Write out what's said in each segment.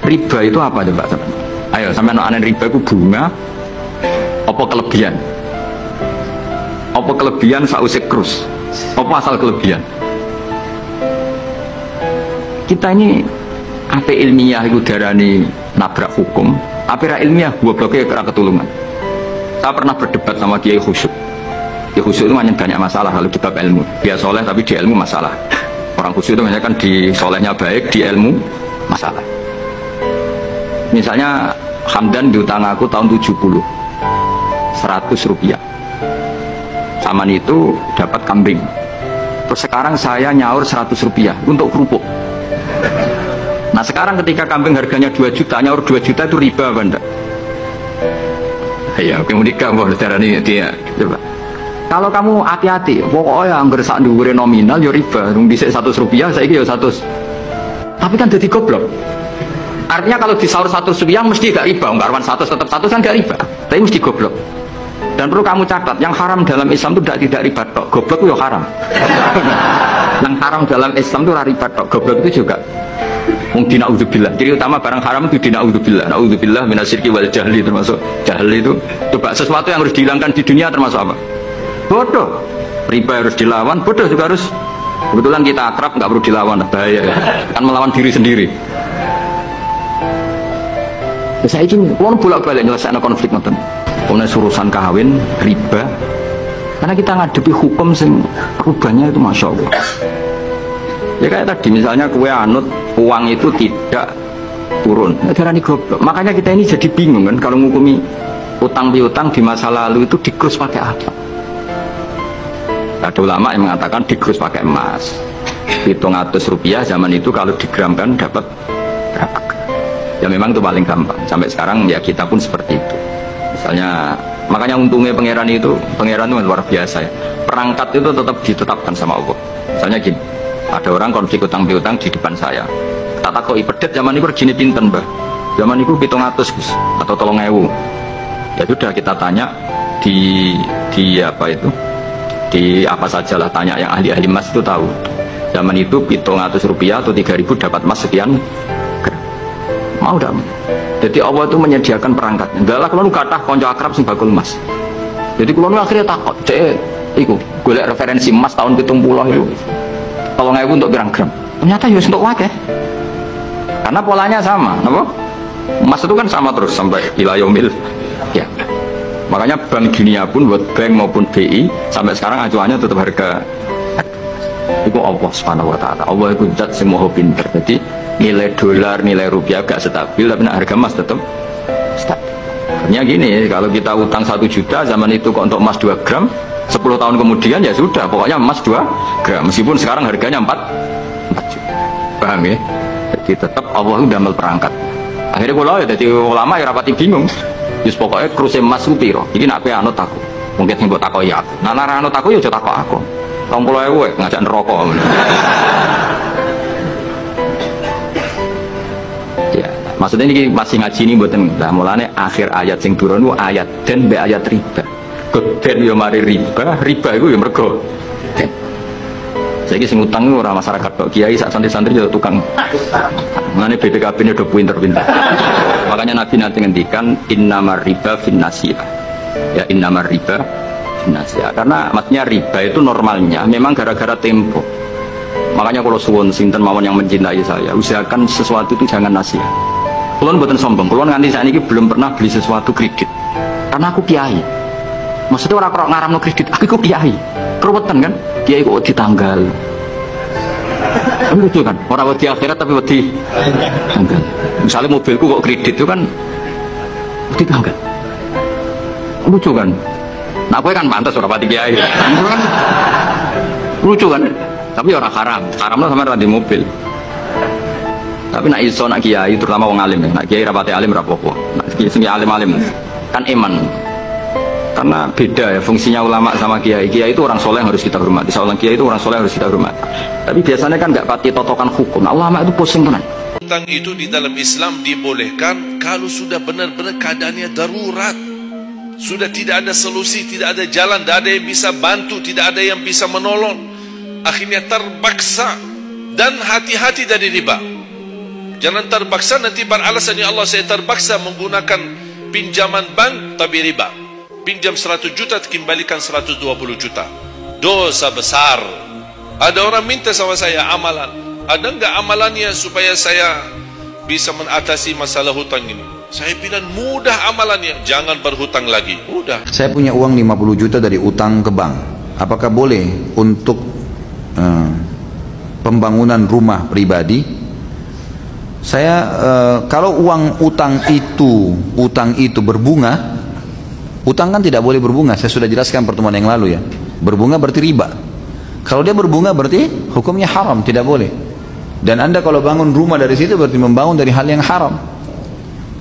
Riba itu apa coba sampean? Ayo sampean anen riba itu bunga apa kelebihan? Apa kelebihan sausik krus? Apa asal kelebihan? Kita ini apa ilmiah itu darani nabrak hukum, apa ilmiah gobloknya kira ketulungan. Saya pernah berdebat sama Kiai Khusyuk. Kiai Khusyuk itu banyak masalah kalau di bab ilmu. Dia soleh tapi di ilmu masalah. Orang khusyuk itu kan di solehnya baik, di ilmu masalah. Misalnya Hamdan diutang aku tahun 70 100 rupiah. Zaman itu dapat kambing. Terus sekarang saya nyaur 100 rupiah untuk kerupuk. Nah sekarang ketika kambing harganya 2 juta, nyaur 2 juta itu riba apa enggak? Ya kemudian kamu darani dia coba. Kalau kamu hati-hati, pokoknya anggar sak dhuwure nominal ya riba. Rung dhisik 100 rupiah, saiki ya 100. Tapi kan jadi goblok. Artinya kalau disaur 100 rupiah mesti gak riba. Karwan 100 tetap 100 kan gak riba. Tapi mesti goblok. Dan perlu kamu catat, yang haram dalam Islam itu tidak riba tok. Goblok itu ya haram. Yang haram dalam Islam itu riba tok. Goblok itu juga. Dina udzubillah. Jadi utama barang haram itu dina udzubillah. Naudzubillah minasyirki wal jahli, termasuk jahli itu. Coba sesuatu yang harus dihilangkan di dunia termasuk apa? Bodoh. Riba harus dilawan, bodoh juga harus. Kebetulan kita akrab, nggak perlu dilawan, bahaya ya. Kan melawan diri sendiri. Saya ingin, kalau bolak-balik nyelesaikan konflik nonton. Kemudian urusan kawin, riba. Karena kita ngadepi hukum sing rubahnya itu masya Allah. Ya kayak tadi, misalnya kue anut uang itu tidak turun. Darani goblok. Makanya kita ini jadi bingung kan kalau menghukumi utang piutang di masa lalu itu dikrus pakai apa? Ada ulama yang mengatakan dikrus pakai emas. 700 rupiah zaman itu kalau digramkan dapat berapa? Ya memang itu paling gampang. Sampai sekarang ya kita pun seperti itu. Misalnya, makanya untungnya pangeran itu luar biasa ya. Perangkat itu tetap ditetapkan sama Allah. Misalnya gini, ada orang konflik utang piutang di depan saya. Tak takoi pedet zaman itu gini pinten mbah. Zaman itu 700 Gus atau 3.000. Ya sudah kita tanya di apa itu? Di apa sajalah tanya yang ahli-ahli emas itu tahu. Zaman itu 700 rupiah atau 3.000 dapat emas sekian. Mau dak? Jadi Allah itu menyediakan perangkatnya. Enggak lah kalau kathah kanca akrab sing bakul emas. Jadi kalau akhirnya takut, cek iku golek referensi emas tahun 70 itu. 3.000 untuk gram. Ternyata ya untuk wakeh. Karena polanya sama, napa? Emas itu kan sama terus sampai ila yaumil ya. Makanya Bank Dunia pun buat bank maupun BI sampai sekarang acuannya tetap harga. Itu Allah Subhanahu wa taala. Allah itu zat sing maha pinter. Jadi nilai dolar, nilai rupiah gak stabil tapi harga emas tetap stabil. Artinya gini, kalau kita utang 1 juta zaman itu kok untuk emas 2 gram, 10 tahun kemudian ya sudah, pokoknya emas 2 gram. Meskipun sekarang harganya 4 juta. Paham ya? Jadi tetap Allah itu damel perangkat. Akhirnya kalau ya jadi ulama ya rapati bingung. Yus pokoknya kruse emas itu piro. Iki nak kowe anut aku. Mungkin sing mbok takoki aku. Nah nek anut aku ya aja takok aku. 30.000 ngajak neraka. Ya, maksudnya ini masih ngaji ini mboten. Lah mulane akhir ayat sing turun ku ayat den mbek ayat riba. Den yo mari riba, riba iku yo mergo den. Saiki sing utang ora masyarakat kok kiai sak santri-santri yo tukang. Mulane BPKB ini udah pinter-pinter. Makanya Nabi nanti ngendikan innamar riba finnasiyah. Ya innamar riba finnasiyah. Karena maksudnya riba itu normalnya memang gara-gara tempo. Makanya kalau suwun sinten mawon yang mencintai saya, usahakan sesuatu itu jangan nasihat. Kulon mboten sombong, kulon nganti saat ini belum pernah beli sesuatu kredit. Karena aku kiai. Maksudnya orang kok ngaramno kredit, aku kiai. Keruwetan kan? Kiai kok ditanggal. Lucu kan? Orang wedi akhirat tapi wedi tanggal. Misalnya mobilku kok kredit itu kan wedi tanggal. Lucu kan? Nah aku kan pantas orang pati kiai. Lucu kan? Tapi orang haram. Haramnya sama di mobil. Tapi nak iso nak kiai terutama wong alim. Nak kiai rapati alim rapopo. Nak kiai alim-alim kan iman. Karena beda ya fungsinya ulama sama kiai. Kiai itu orang soleh yang harus kita hormati. Seorang kiai itu orang soleh yang harus kita hormati. Tapi biasanya kan nggak pati totokan hukum. Nah, ulama itu pusing tenan. Utang itu di dalam Islam dibolehkan kalau sudah benar-benar keadaannya darurat. Sudah tidak ada solusi, tidak ada jalan, tidak ada yang bisa bantu, tidak ada yang bisa menolong. Akhirnya terpaksa dan hati-hati dari riba. Jangan terpaksa nanti beralasan, ya Allah saya terpaksa menggunakan pinjaman bank tapi riba. Pinjam 100 juta kembalikan 120 juta. Dosa besar. Ada orang minta sama saya amalan. Ada enggak amalannya supaya saya bisa mengatasi masalah hutang ini? Saya bilang mudah amalannya, jangan berhutang lagi. Udah. Saya punya uang 50 juta dari utang ke bank. Apakah boleh untuk pembangunan rumah pribadi? Saya kalau uang utang itu berbunga, utang kan tidak boleh berbunga. Saya sudah jelaskan pertemuan yang lalu ya. Berbunga berarti riba. Kalau dia berbunga berarti hukumnya haram, tidak boleh. Dan Anda kalau bangun rumah dari situ berarti membangun dari hal yang haram.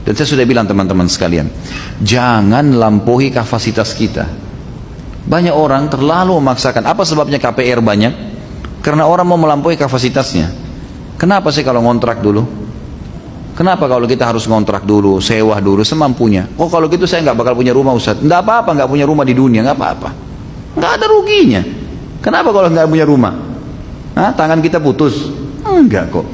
Dan saya sudah bilang teman-teman sekalian, jangan lampaui kapasitas kita. Banyak orang terlalu memaksakan. Apa sebabnya KPR banyak? Karena orang mau melampaui kapasitasnya. Kenapa sih kalau ngontrak dulu? Kenapa kalau kita harus ngontrak dulu, sewa dulu, semampunya? Oh kalau gitu saya nggak bakal punya rumah Ustaz. Nggak apa-apa nggak punya rumah di dunia, nggak apa-apa. Nggak ada ruginya. Kenapa kalau nggak punya rumah? Hah, tangan kita putus? Enggak kok.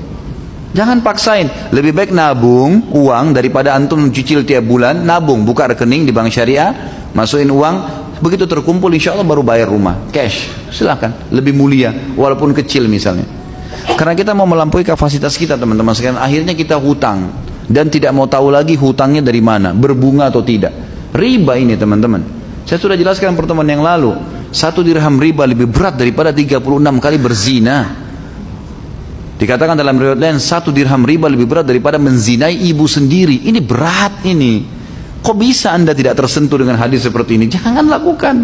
Jangan paksain. Lebih baik nabung uang daripada antum cicil tiap bulan. Nabung, buka rekening di bank syariah, masukin uang. Begitu terkumpul insya Allah baru bayar rumah. Cash, silakan. Lebih mulia, walaupun kecil misalnya. Karena kita mau melampaui kapasitas kita teman-teman sekalian. Akhirnya kita hutang. Dan tidak mau tahu lagi hutangnya dari mana. Berbunga atau tidak. Riba ini teman-teman. Saya sudah jelaskan pertemuan yang lalu. 1 dirham riba lebih berat daripada 36 kali berzina. Dikatakan dalam riwayat lain 1 dirham riba lebih berat daripada menzinai ibu sendiri. Ini berat ini. Kok bisa Anda tidak tersentuh dengan hadis seperti ini? Jangan lakukan.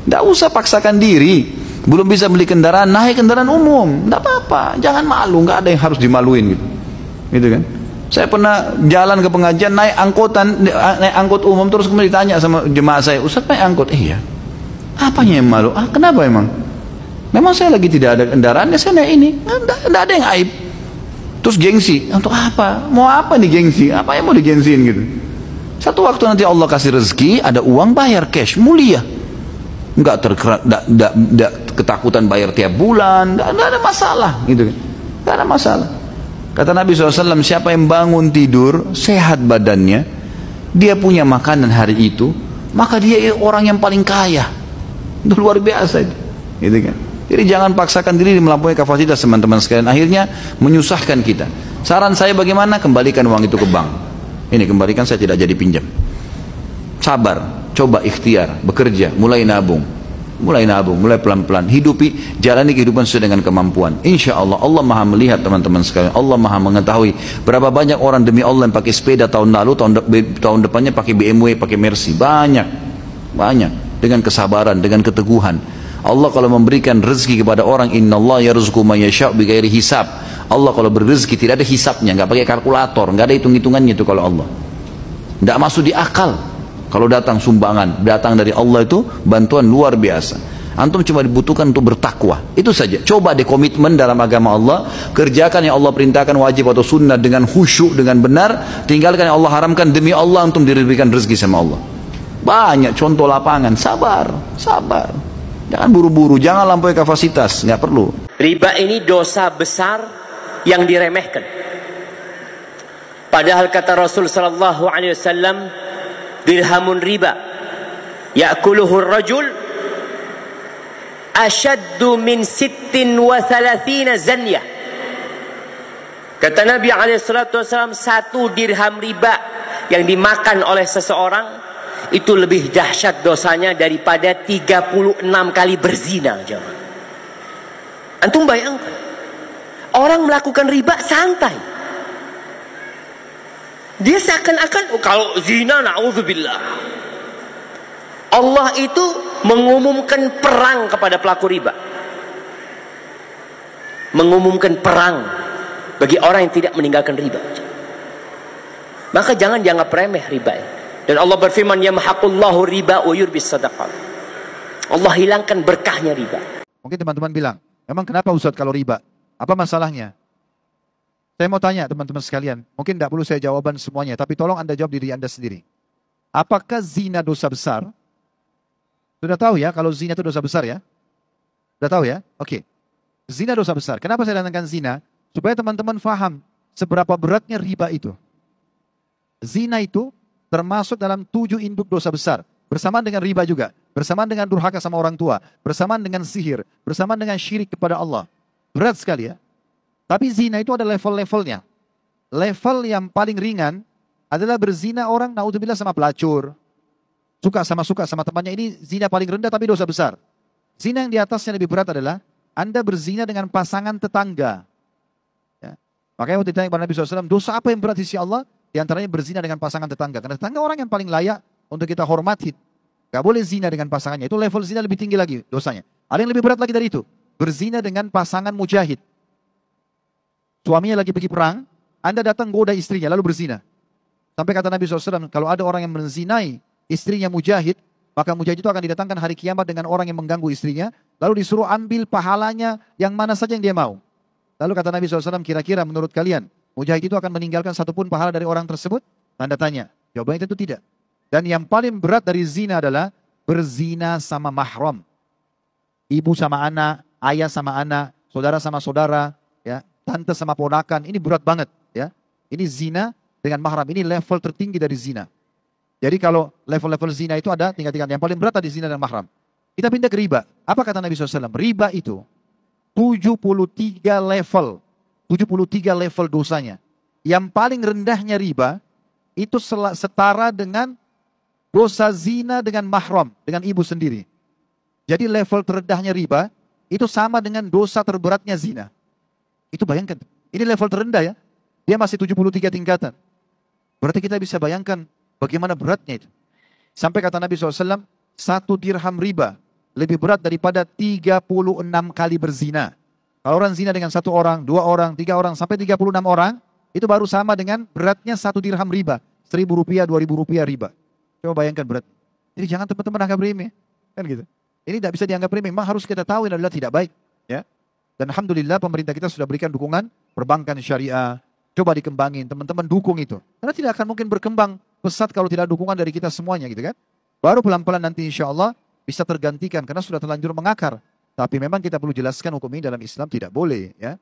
Tidak usah paksakan diri. Belum bisa beli kendaraan, naik kendaraan umum. Tidak apa-apa. Jangan malu. Nggak ada yang harus dimaluin gitu. Gitu kan? Saya pernah jalan ke pengajian naik angkot umum, terus kemudian ditanya sama jemaah saya, Ustaz naik angkot? Iya. Apanya yang malu? Kenapa emang? Memang saya lagi tidak ada kendaraan, saya naik ini. Nggak ada yang aib. Terus gengsi. Untuk apa? Mau apa nih gengsi? Apa yang mau digengsiin gitu? Satu waktu nanti Allah kasih rezeki, ada uang bayar cash, mulia. Nggak ketakutan bayar tiap bulan, nggak ada masalah gitu kan? Nggak ada masalah. Kata Nabi SAW, siapa yang bangun tidur sehat badannya, dia punya makanan hari itu, maka dia orang yang paling kaya. Itu luar biasa itu. Gitu kan? Jadi jangan paksakan diri melampaui kapasitas teman-teman sekalian. Akhirnya menyusahkan kita. Saran saya bagaimana? Kembalikan uang itu ke bank. Ini kembalikan, saya tidak jadi pinjam. Sabar, coba ikhtiar, bekerja, mulai nabung. Mulai nabung, mulai pelan-pelan. Hidupi, jalani kehidupan sesuai dengan kemampuan. Insya Allah, Allah maha melihat teman-teman sekalian. Allah maha mengetahui berapa banyak orang demi Allah yang pakai sepeda tahun lalu, tahun depannya pakai BMW, pakai Mercy. Banyak. Dengan kesabaran, dengan keteguhan. Allah kalau memberikan rezeki kepada orang, innallaha yarzuqu man yasha' bighairi hisab. Allah kalau berrezeki tidak ada hisabnya, nggak pakai kalkulator, nggak ada hitung-hitungannya itu kalau Allah. Nggak masuk di akal. Kalau datang sumbangan, datang dari Allah itu bantuan luar biasa. Antum cuma dibutuhkan untuk bertakwa. Itu saja. Coba deh komitmen dalam agama Allah. Kerjakan yang Allah perintahkan wajib atau sunnah dengan khusyuk, dengan benar. Tinggalkan yang Allah haramkan demi Allah, antum diberikan rezeki sama Allah. Banyak contoh lapangan. Sabar. Jangan buru-buru, jangan lampaui kapasitas, nggak perlu. Riba ini dosa besar yang diremehkan. Padahal kata Rasul sallallahu alaihi wasallam, dirhamun riba ya'kuluhu ar-rajul ashaddu min 36 zanyah. Kata Nabi alaihi salatu wasallam, 1 dirham riba yang dimakan oleh seseorang itu lebih dahsyat dosanya daripada 36 kali berzina. Antum bayangkan, orang melakukan riba santai. Dia seakan-akan kalau zina, na'udzubillah. Allah itu mengumumkan perang kepada pelaku riba. Mengumumkan perang bagi orang yang tidak meninggalkan riba. Maka jangan dianggap remeh riba. Dan Allah berfirman, yamhaqullahu riba wa yurbis sadaqat. Allah hilangkan berkahnya riba. Mungkin teman-teman bilang, emang kenapa Ustaz kalau riba? Apa masalahnya? Saya mau tanya teman-teman sekalian, mungkin tidak perlu saya jawaban semuanya, tapi tolong Anda jawab diri Anda sendiri. Apakah zina dosa besar? Sudah tahu ya kalau zina itu dosa besar ya? Sudah tahu ya? Oke. Zina dosa besar. Kenapa saya datangkan zina? Supaya teman-teman faham seberapa beratnya riba itu. Zina itu termasuk dalam 7 induk dosa besar. Bersamaan dengan riba juga. Bersamaan dengan durhaka sama orang tua. Bersamaan dengan sihir. Bersamaan dengan syirik kepada Allah. Berat sekali ya. Tapi zina itu ada level-levelnya. Level yang paling ringan adalah berzina orang, naudzubillah, sama pelacur. Suka sama temannya, ini zina paling rendah tapi dosa besar. Zina yang di atasnya lebih berat adalah Anda berzina dengan pasangan tetangga. Ya. Makanya waktu ditanya kepada Nabi SAW, dosa apa yang berat di sisi Allah? Di antaranya berzina dengan pasangan tetangga. Karena tetangga orang yang paling layak untuk kita hormati. Gak boleh zina dengan pasangannya. Itu level zina lebih tinggi lagi dosanya. Ada yang lebih berat lagi dari itu. Berzina dengan pasangan mujahid. Suaminya lagi pergi perang, Anda datang goda istrinya lalu berzina. Sampai kata Nabi SAW, kalau ada orang yang menzinai istrinya mujahid, maka mujahid itu akan didatangkan hari kiamat dengan orang yang mengganggu istrinya, lalu disuruh ambil pahalanya yang mana saja yang dia mau. Lalu kata Nabi SAW, kira-kira menurut kalian, mujahid itu akan meninggalkan satupun pahala dari orang tersebut? Tanda tanya. Jawabannya tentu tidak. Dan yang paling berat dari zina adalah berzina sama mahram. Ibu sama anak, ayah sama anak, saudara sama saudara, ya, tante sama ponakan. Ini berat banget. Ya. Ini zina dengan mahram. Ini level tertinggi dari zina. Jadi kalau level-level zina itu ada tingkat-tingkat. Yang paling berat tadi zina dan mahram. Kita pindah ke riba. Apa kata Nabi SAW? Riba itu 73 level. 73 level dosanya. Yang paling rendahnya riba itu setara dengan dosa zina dengan mahram, dengan ibu sendiri. Jadi level terendahnya riba itu sama dengan dosa terberatnya zina. Itu bayangkan. Ini level terendah ya. Dia masih 73 tingkatan. Berarti kita bisa bayangkan bagaimana beratnya itu. Sampai kata Nabi SAW, 1 dirham riba lebih berat daripada 36 kali berzina. Kalau orang zina dengan 1 orang, 2 orang, 3 orang, sampai 36 orang, itu baru sama dengan beratnya 1 dirham riba. 1.000 rupiah, 2.000 rupiah riba. Coba bayangkan berat. Jadi jangan teman-teman anggap remeh. Kan gitu. Ini tidak bisa dianggap remeh. Memang harus kita tahu ini adalah tidak baik. Ya. Dan Alhamdulillah pemerintah kita sudah berikan dukungan perbankan syariah. Coba dikembangin. Teman-teman dukung itu. Karena tidak akan mungkin berkembang pesat kalau tidak dukungan dari kita semuanya gitu kan. Baru pelan-pelan nanti insya Allah bisa tergantikan. Karena sudah terlanjur mengakar. Tapi memang kita perlu jelaskan hukum ini dalam Islam tidak boleh. Ya.